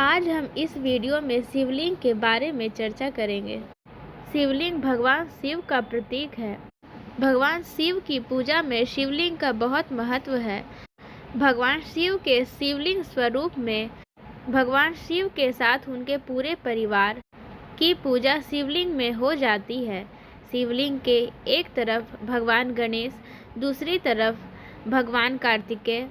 आज हम इस वीडियो में शिवलिंग के बारे में चर्चा करेंगे। शिवलिंग भगवान शिव का प्रतीक है। भगवान शिव की पूजा में शिवलिंग का बहुत महत्व है। भगवान शिव के शिवलिंग स्वरूप में भगवान शिव के साथ उनके पूरे परिवार की पूजा शिवलिंग में हो जाती है। शिवलिंग के एक तरफ भगवान गणेश, दूसरी तरफ भगवान कार्तिकेय,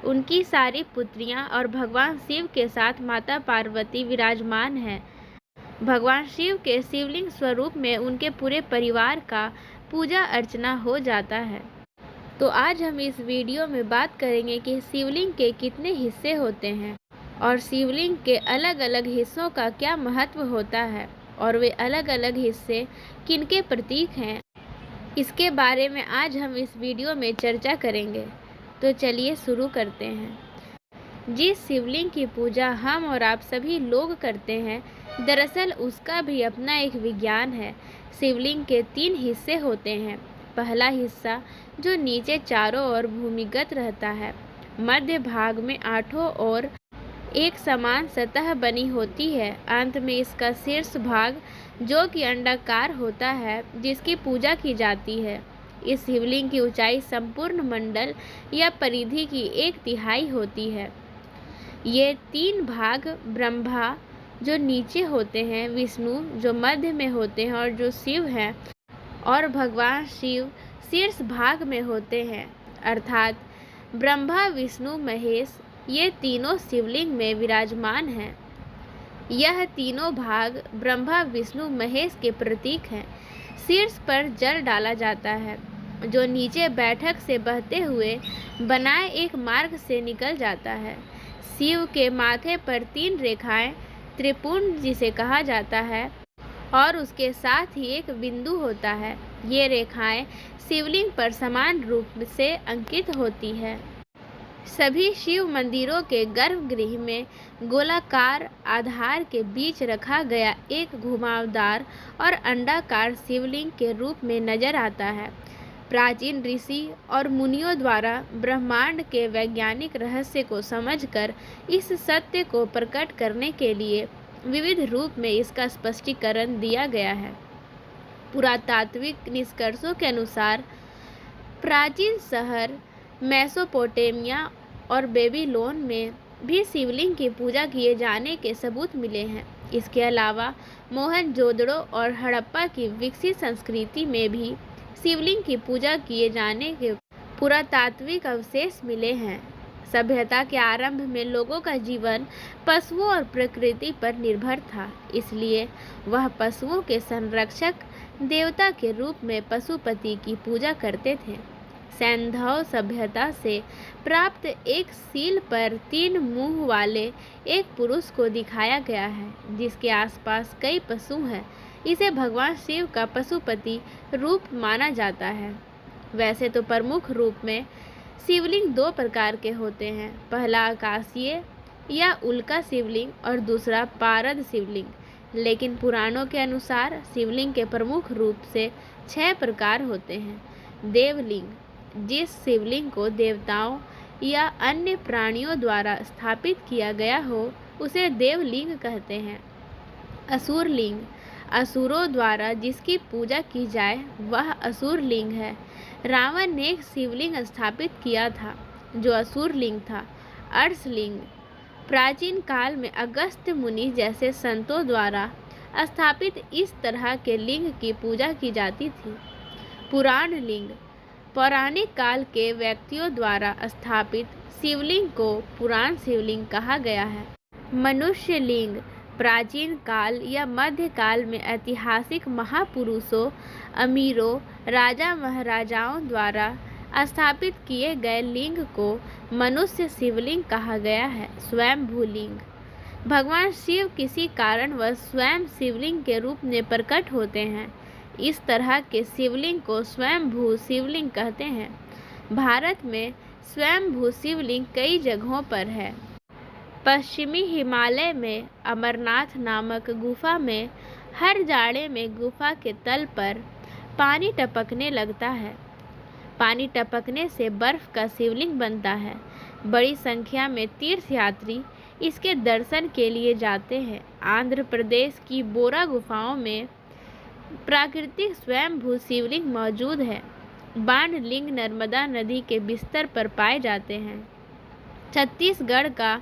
उनकी सारी पुत्रियां और भगवान शिव के साथ माता पार्वती विराजमान हैं। भगवान शिव के शिवलिंग स्वरूप में उनके पूरे परिवार का पूजा अर्चना हो जाता है। तो आज हम इस वीडियो में बात करेंगे कि शिवलिंग के कितने हिस्से होते हैं और शिवलिंग के अलग अलग हिस्सों का क्या महत्व होता है और वे अलग अलग हिस्से किनके प्रतीक हैं। इसके बारे में आज हम इस वीडियो में चर्चा करेंगे। तो चलिए शुरू करते हैं। जिस शिवलिंग की पूजा हम और आप सभी लोग करते हैं, दरअसल उसका भी अपना एक विज्ञान है। शिवलिंग के 3 हिस्से होते हैं। पहला हिस्सा जो नीचे चारों ओर भूमिगत रहता है, मध्य भाग में 8 ओर एक समान सतह बनी होती है। अंत में इसका शीर्ष भाग जो कि अंडाकार होता है, जिसकी पूजा की जाती है। इस शिवलिंग की ऊंचाई संपूर्ण मंडल या परिधि की 1/3 होती है। ये 3 भाग ब्रह्मा जो नीचे होते हैं, विष्णु जो मध्य में होते हैं और जो शिव हैं, और भगवान शिव शीर्ष भाग में होते हैं। अर्थात ब्रह्मा, विष्णु, महेश ये तीनों शिवलिंग में विराजमान हैं। यह तीनों भाग ब्रह्मा, विष्णु, महेश के प्रतीक हैं। शीर्ष पर जल डाला जाता है जो नीचे बैठक से बहते हुए बनाए एक मार्ग से निकल जाता है। शिव के माथे पर 3 रेखाएं त्रिपुंड जिसे कहा जाता है और उसके साथ ही एक बिंदु होता है। ये रेखाएं शिवलिंग पर समान रूप से अंकित होती है। सभी शिव मंदिरों के गर्भगृह में गोलाकार आधार के बीच रखा गया एक घुमावदार और अंडाकार शिवलिंग के रूप में नजर आता है। प्राचीन ऋषि और मुनियों द्वारा ब्रह्मांड के वैज्ञानिक रहस्य को समझकर इस सत्य को प्रकट करने के लिए विविध रूप में इसका स्पष्टीकरण दिया गया है। पुरातात्विक निष्कर्षों के अनुसार प्राचीन शहर मेसोपोटामिया और बेबीलोन में भी शिवलिंग की पूजा किए जाने के सबूत मिले हैं। इसके अलावा मोहनजोदड़ो और हड़प्पा की विकसित संस्कृति में भी शिवलिंग की पूजा किए जाने के पुरातात्विक अवशेष मिले हैं। सभ्यता के आरंभ में लोगों का जीवन पशुओं और प्रकृति पर निर्भर था, इसलिए वह पशुओं के संरक्षक देवता के रूप में पशुपति की पूजा करते थे। सैंधव सभ्यता से प्राप्त एक सील पर 3 मुंह वाले एक पुरुष को दिखाया गया है, जिसके आसपास कई पशु हैं। इसे भगवान शिव का पशुपति रूप माना जाता है। वैसे तो प्रमुख रूप में शिवलिंग 2 प्रकार के होते हैं। पहला आकाशीय या उल्का शिवलिंग और दूसरा पारद शिवलिंग। लेकिन पुराणों के अनुसार शिवलिंग के प्रमुख रूप से 6 प्रकार होते हैं। देवलिंग, जिस शिवलिंग को देवताओं या अन्य प्राणियों द्वारा स्थापित किया गया हो, उसे देवलिंग कहते हैं। असुरलिंग, असुरों द्वारा जिसकी पूजा की जाए वह असुरलिंग है। रावण ने एक शिवलिंग स्थापित किया था जो असुरलिंग था। अर्षलिंग, प्राचीन काल में अगस्त्य मुनि जैसे संतों द्वारा स्थापित इस तरह के लिंग की पूजा की जाती थी। पुराण लिंग, पौराणिक काल के व्यक्तियों द्वारा स्थापित शिवलिंग को पुराण शिवलिंग कहा गया है। मनुष्य लिंग, प्राचीन काल या मध्यकाल में ऐतिहासिक महापुरुषों, अमीरों, राजा महाराजाओं द्वारा स्थापित किए गए लिंग को मनुष्य शिवलिंग कहा गया है। स्वयंभू लिंग, भगवान शिव किसी कारणवश स्वयं शिवलिंग के रूप में प्रकट होते हैं। इस तरह के शिवलिंग को स्वयंभू शिवलिंग कहते हैं। भारत में स्वयंभू शिवलिंग कई जगहों पर है। पश्चिमी हिमालय में अमरनाथ नामक गुफा में हर जाड़े में गुफा के तल पर पानी टपकने लगता है। पानी टपकने से बर्फ का शिवलिंग बनता है। बड़ी संख्या में तीर्थयात्री इसके दर्शन के लिए जाते हैं। आंध्र प्रदेश की बोरा गुफाओं में प्राकृतिक स्वयंभू शिवलिंग मौजूद है। बाणलिंग नर्मदा नदी के बिस्तर पर पाए जाते हैं। छत्तीसगढ़ का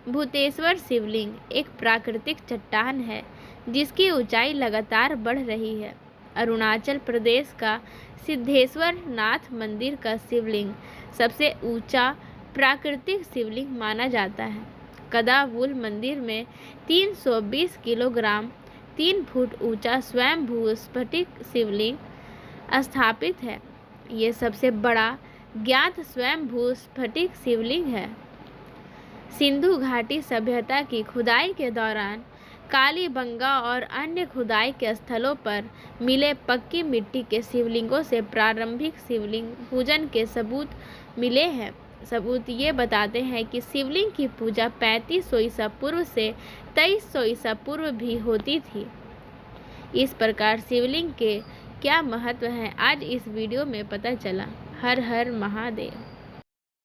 भूतेश्वर शिवलिंग एक प्राकृतिक चट्टान है जिसकी ऊंचाई लगातार बढ़ रही है। अरुणाचल प्रदेश का सिद्धेश्वर नाथ मंदिर का शिवलिंग सबसे ऊंचा प्राकृतिक शिवलिंग माना जाता है। कदावुल मंदिर में 320 किलोग्राम 3 फुट ऊंचा स्वयंभू स्फटिक शिवलिंग स्थापित है। ये सबसे बड़ा ज्ञात स्वयंभू स्फटिक शिवलिंग है। सिंधु घाटी सभ्यता की खुदाई के दौरान कालीबंगा और अन्य खुदाई के स्थलों पर मिले पक्की मिट्टी के शिवलिंगों से प्रारंभिक शिवलिंग पूजन के सबूत मिले हैं। सबूत ये बताते हैं कि शिवलिंग की पूजा 3500 ईसा पूर्व से 2300 ईसा पूर्व भी होती थी। इस प्रकार शिवलिंग के क्या महत्व है आज इस वीडियो में पता चला। हर हर महादेव।